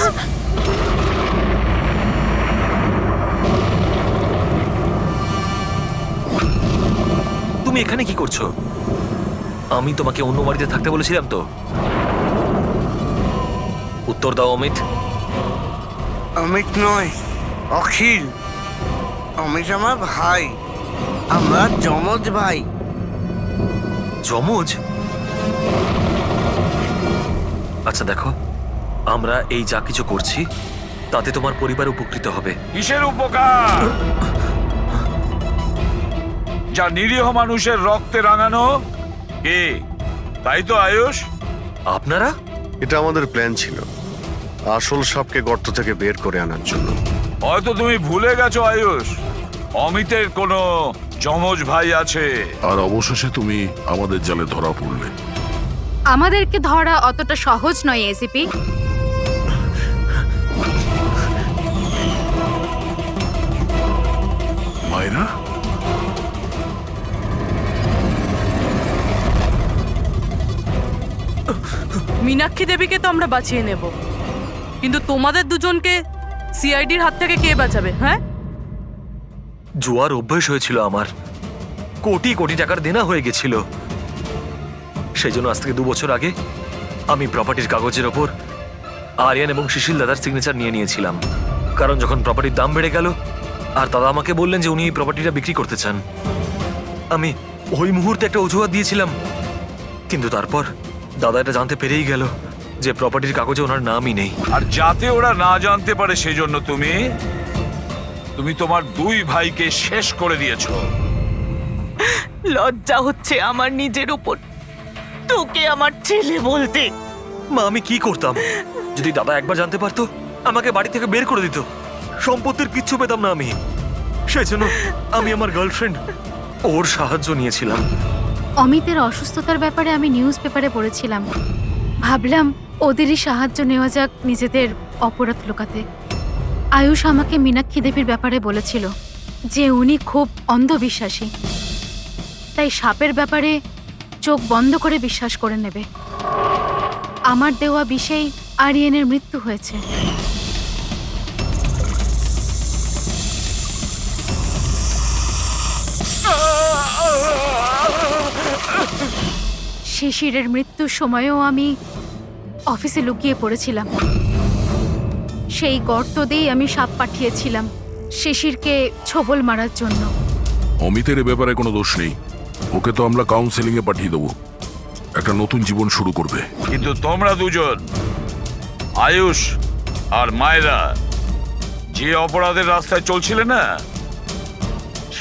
S6: তুমি এখানে কি করছো? আমি তোমাকে অন্য বাড়িতে থাকতে বলেছিলাম তো। উত্তর দাও অমিত।
S13: অমিত নয়, অখিল। অমিত আমার ভাই, আমরা যমজ ভাই।
S6: যমজ? আচ্ছা দেখো, আমরা এই যা কিছু করছি তাতে তোমার পরিবার উপকৃত হবে।
S2: কিসের উপকার? যা নিরীহ মানুষের রক্তে রাঙানো কে, তাই তো আয়ুষ?
S6: আপনারা?
S4: এটা আমাদের প্ল্যান ছিল, আসল সাপকে গর্ত থেকে বের করে আনার জন্য।
S2: হয়তো তুমি ভুলে গেছো আয়ুষ, অমিতের কোনো যমজ ভাই আছে।
S3: আর অবশেষে তুমি আমাদের জালে ধরা পড়লে।
S8: আমাদেরকে ধরা অতটা সহজ নয় এসিপি।
S3: মায়েরা,
S5: মীনাক্ষী দেবীকে তো আমরা বাঁচিয়ে নেব, কিন্তু তোমাদের দুজনকে সিআইডির হাত থেকে কে বাঁচাবে? হ্যাঁ,
S6: জুয়ার অভ্যাস হয়েছিল আমার, কোটি কোটি টাকার দেনা হয়ে গেছিল। সেই জন্য আজ থেকে 2 বছর আগে আমি প্রপার্টির কাগজের ওপর আরিয়ান এবং সুশীল দাদার সিগনেচার নিয়ে নিয়েছিলাম। কারণ যখন প্রপার্টির দাম বেড়ে গেল আর দাদা আমাকে বললেন যে উনি এই প্রপার্টিটা বিক্রি করতে চান, আমি ওই মুহূর্তে একটা অজুহাত দিয়েছিলাম। কিন্তু তারপর দাদা এটা জানতে পেরেই গেল যে প্রপার্টির কাগজে ওনার নামই নেই।
S2: আর যাতে ওরা না জানতে পারে সেজন্য তুমি তোমার 2 ভাইকে শেষ করে দিয়েছো।
S11: লজ্জা হচ্ছে আমার নিজের উপর, তোকে আমার ছেলে বলতে।
S6: মা, আমি কি করতাম? যদি দাদা একবার জানতে পারতো আমাকে বাড়ি থেকে বের করে দিত, সম্পত্তির কিচ্ছু পেতাম না আমি। সেই জন্য আমি আমার গার্লফ্রেন্ড ওর সাহায্য নিয়েছিলাম।
S8: অমিতের অসুস্থতার ব্যাপারে আমি নিউজ পেপারে পড়েছিলাম, ভাবলাম ওদেরই সাহায্য নেওয়া যাক নিজেদের অপরাধ লুকাতে। আয়ুষ আমাকে মীনাক্ষী দেবীর ব্যাপারে বলেছিল যে উনি খুব অন্ধবিশ্বাসী, তাই সাপের ব্যাপারে চোখ বন্ধ করে বিশ্বাস করে নেবে। আমার দেওয়া বিষেই আরিয়ানের মৃত্যু হয়েছে। শিশিরের মৃত্যুর সময়ও আমি অফিসে লুকিয়ে পড়েছিলাম। সেই গর্ত দিয়েই আমি সাপ পাঠিয়েছিলাম শিশিরকে ছোবল মারার জন্য।
S3: অমিতের এ ব্যাপারে কোনো দোষ নেই, ওকে তো আমরা কাউন্সেলিং এ পাঠিয়ে দেবো, একটা নতুন জীবন শুরু করবে।
S2: কিন্তু তোমরা দুজন, আয়ুষ আর মায়েরা, যে অপরাধের রাস্তায় চলছিলে না,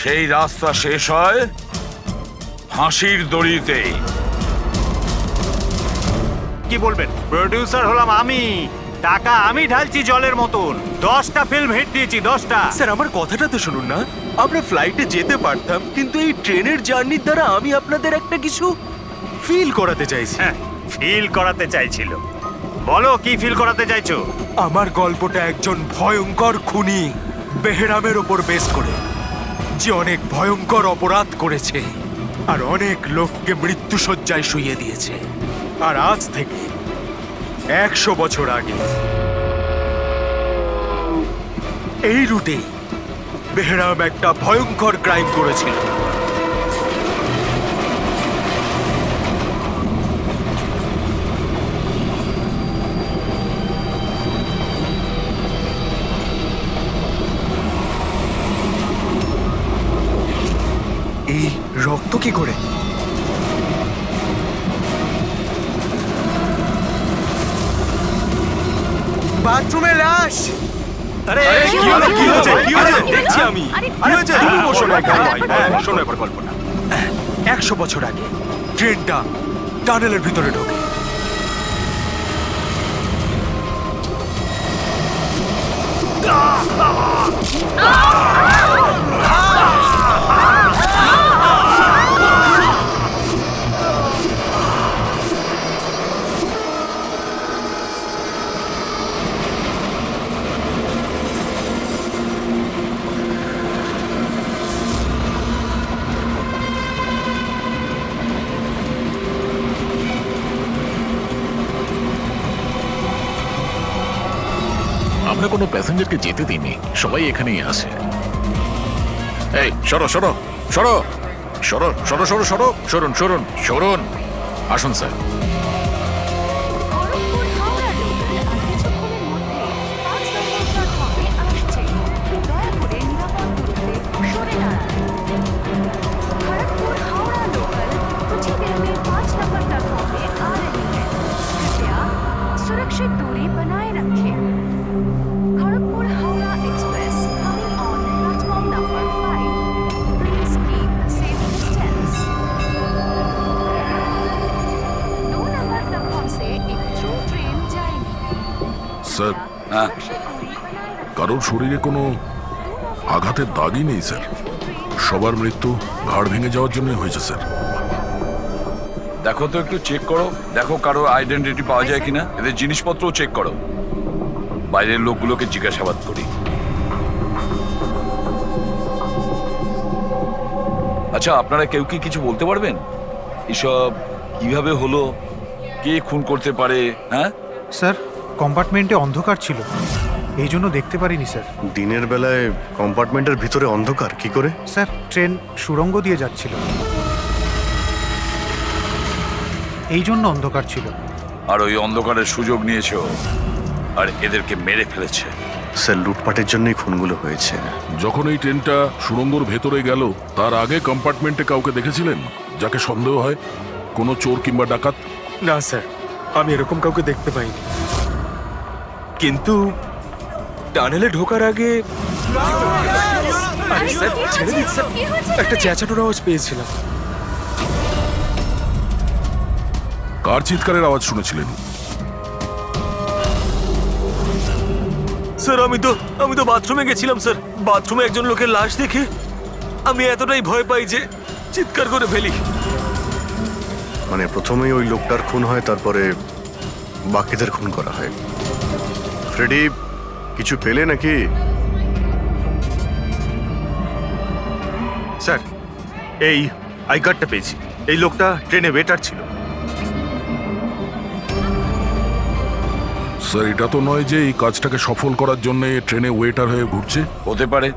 S2: সেই রাস্তা শেষ হয় ফাঁসির দড়িতেই।
S10: কি বলবেন? প্রোডিউসার হলাম আমি, টাকা আমি ঢালছি জলের মতন। 10টা ফিল্ম হিট দিয়েছি, 10টা।
S9: স্যার আমার কথাটা তো শুনুন না। আমরা ফ্লাইটে যেতে পারতাম, কিন্তু এই ট্রেনের জার্নির দ্বারা আমি আপনাদের একটা কিছু ফিল করাতে চাইছি।
S10: ফিল করাতে চাইছিল? বলো কি ফিল করাতে চাইছো?
S9: আমার গল্পটা একজন ভয়ঙ্কর খুনি বেহরামের ওপর বেস করে, যে অনেক ভয়ঙ্কর অপরাধ করেছে আর অনেক লোককে মৃত্যুশয্যায় শুইয়ে দিয়েছে।
S10: আর আজ থেকে 100 বছর আগে
S9: এই রুটে বেহরাম একটা ভয়ঙ্কর ক্রাইম করেছিল।
S10: এই রক্ত কি করে?
S9: বাথরুমে লাশ।
S10: আরে
S8: কি হলো?
S10: কি হয়েছে? কি হয়েছে? দেখছি আমি।
S11: আরে,
S10: কি হয়েছে?
S9: তুমি বসো না,
S10: শোনো এবার গল্পটা।
S9: 100 বছর আগে ট্রেনটা টানেলের ভিতরে ঢোকে।
S3: আমরা কোনো প্যাসেঞ্জারকে যেতে দিইনি, সবাই এখানেই আসে। এই সরো সরো সরো সরো সরো সরো সরো সরুন সরুন সরুন, আসুন স্যার।
S14: খড়গপুর হাওড়া লোকাল আর কিছুক্ষণের মধ্যে 5 নম্বর প্ল্যাটফর্মে আসছে। দয়া করে নিরাপদ দূরত্বে সরে দাঁড়ান। खड़गपुर हावड़ा लोकल कुछ ही देर में 5 नंबर प्लेटफॉर्म में आ रही है। कृपया सुरक्षित दूरी बनाए रखें। Kharagpur Howrah express coming on platform number 5। Please keep a safe distance. 2 number platform से एक थ्रू ट्रेन जाएगी।
S3: স্যার,
S2: হ্যাঁ
S14: सुरक्षित दूरी बनाए रखें।
S3: কারোর শরীরে কোনো আঘাতের দাগই নেই স্যার। সবার মৃত্যু ঘাড় ভেঙে যাওয়ার জন্য হয়েছে স্যার।
S2: দেখো তো, একটু চেক করো, দেখো কারো আইডেন্টিটি পাওয়া যায় কিনা, এদের জিনিসপত্রও চেক করো। বাইরের লোকগুলোকে জিজ্ঞাসাবাদ করি। আচ্ছা, আপনারা কেউ কি কিছু বলতে পারবেন? এসব কিভাবে হলো, কে খুন করতে পারে? হ্যাঁ
S15: স্যার, কম্পার্টমেন্টে অন্ধকার ছিল, এই জন্য দেখতে পারিনি স্যার।
S4: দিনের বেলায় কম্পার্টমেন্টের ভিতরে অন্ধকার কি করে?
S15: স্যার, ট্রেন সুড়ঙ্গ দিয়ে যাচ্ছিল, এই জন্য অন্ধকার ছিল।
S2: আর ওই অন্ধকারের সুযোগ নিয়েছো আর এদেরকে মেরে ফেলেছে।
S4: স্যার, লুটপাটের জন্যই খুনগুলো হয়েছে।
S3: যখন এই ট্রেনটা সুড়ঙ্গর ভেতরে গেল তার আগে কম্পার্টমেন্টে কাউকে দেখেছিলেন যাকে সন্দেহ হয়? কোনো চোর কিংবা ডাকাত?
S10: না স্যার, আমি এরকম কাউকে দেখতে পাইনি। কিন্তু টানেলে ঢোকার আগে আরে স্যার, ছেড়ে দিন স্যার, একটা চেঁচানোর আওয়াজ পেয়েছিলাম।
S3: কার চিৎকারের আওয়াজ শুনেছিলেন?
S9: স্যার, আমি তো বাথরুমে গেছিলাম স্যার। বাথরুমে একজন লোকের লাশ দেখে আমি এতটাই ভয় পাই যে চিৎকার করে ফেলি।
S4: মানে প্রথমেই ওই লোকটার খুন হয়, তারপরে বাকিদের খুন করা হয়। ফ্রেডি, কিছু পেলে নাকি?
S7: স্যার, এই আই কার্ডটা পেয়েছি। এই লোকটা ট্রেনে ওয়েটার ছিল।
S3: স্যার, এটা তো নয় যে এই কাজটাকে সফল করার জন্য ট্রেনে ওয়েটার হয়ে ঘুরছে।
S2: হতে পারে।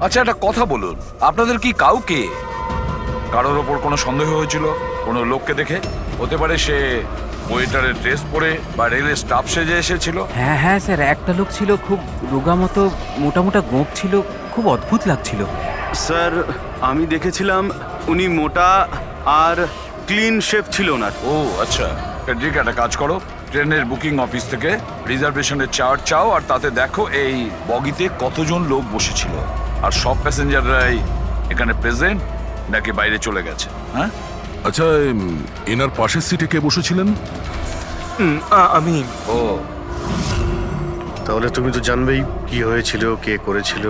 S2: আচ্ছা, একটা কথা বলুন, আপনাদের কি কাউকে কারোর ওপর কোনো সন্দেহ হয়েছিল কোনো লোককে দেখে? হতে পারে সে ওয়েটারের ড্রেস পরে বা রেলের স্টাফ সেজে এসেছিল।
S16: হ্যাঁ হ্যাঁ স্যার, একটা লোক ছিল, খুব রোগা মতো, মোটা মোটা গোঁফ ছিল, খুব অদ্ভুত লাগছিল।
S17: স্যার, আমি দেখেছিলাম উনি মোটা আর ক্লিন শেভ ছিল না।
S2: ও আচ্ছা, ফেডরিক, একটা কাজ করো, ট্রেনের বুকিং অফিস থেকে রিজার্ভেশনের চার্ট চাও আর তাতে দেখো এই বগিতে কতজন লোক বসেছিল আর সব প্যাসেঞ্জাররাই এখানে প্রেজেন্ট নাকি বাইরে চলে গেছে। হ্যাঁ
S3: আচ্ছা, এনার পাশের সিটে কে বসেছিলেন?
S10: আমি।
S2: ও,
S4: তাহলে তুমি তো জানবেই কি হয়েছিল, কে করেছিল।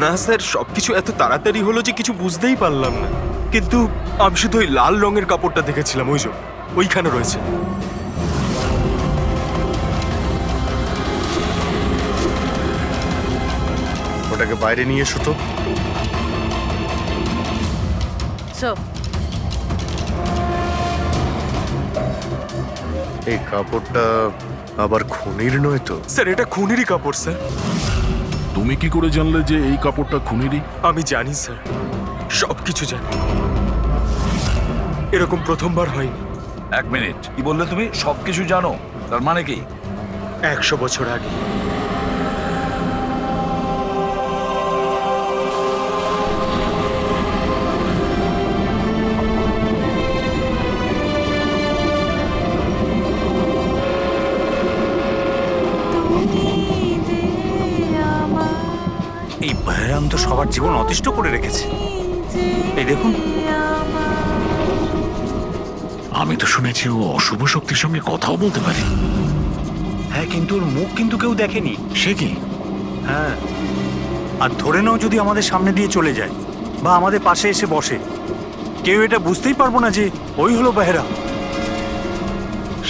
S10: না স্যার, সবকিছু এত তাড়াতাড়ি হলো যে কিছু বুঝতেই পারলাম না। কিন্তু আমি শুধু ওই লাল রঙের কাপড়টা দেখেছিলাম, ওই যে ওইখানে রয়েছে।
S4: ওটাকে বাইরে নিয়ে এসো তো।
S5: স্যার,
S4: এই কাপড়টা আবার খুনির নয় তো?
S10: স্যার, এটা খুনেরই কাপড় স্যার।
S3: তুমি কি করে জানলে যে এই কাপড়টা খুনেরই?
S10: আমি জানি স্যার, সবকিছু জানি। এরকম প্রথমবার হয়নি।
S2: এক মিনিট, কি বললে তুমি? সবকিছু জানো? তার মানে কি?
S10: 100 বছর আগে
S9: এই বহরাম তো সবার জীবন অতিষ্ঠ করে রেখেছে। এই দেখুন,
S3: আমি তো শুনেছি ও অশুভ শক্তির সঙ্গে কথাও বলতে পারে।
S9: হ্যাঁ, কিন্তু ওর মুখ কিন্তু কেউ দেখেনি।
S3: সে কি?
S9: হ্যাঁ, আর ধরে নাও যদি আমাদের সামনে দিয়ে চলে যায় বা আমাদের পাশে এসে বসে, কেউ এটা বুঝতেই পারবো না যে ওই হলো বেহরা।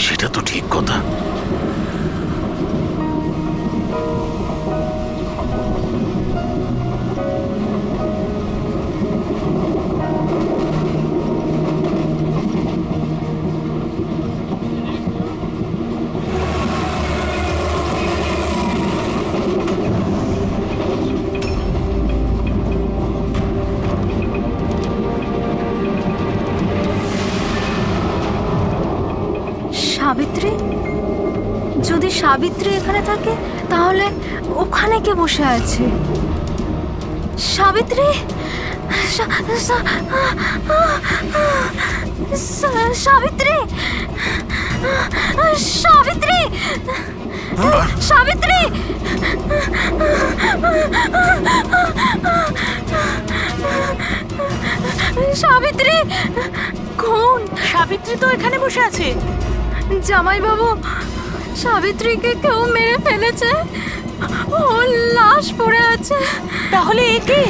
S3: সেটা তো ঠিক কথা।
S14: যদি সাবিত্রী এখানে থাকে তাহলে ওখানে কে বসে আছে? সাবিত্রী, সাবিত্রী, সাবিত্রী, সাবিত্রী, সাবিত্রী, কোন?
S11: সাবিত্রী তো এখানে বসে আছে।
S14: জামাইবাবু, সাবিত্রীকে কেউ মেরে ফেলেছে, ও লাশ পড়ে আছে।
S11: তাহলে এ কে?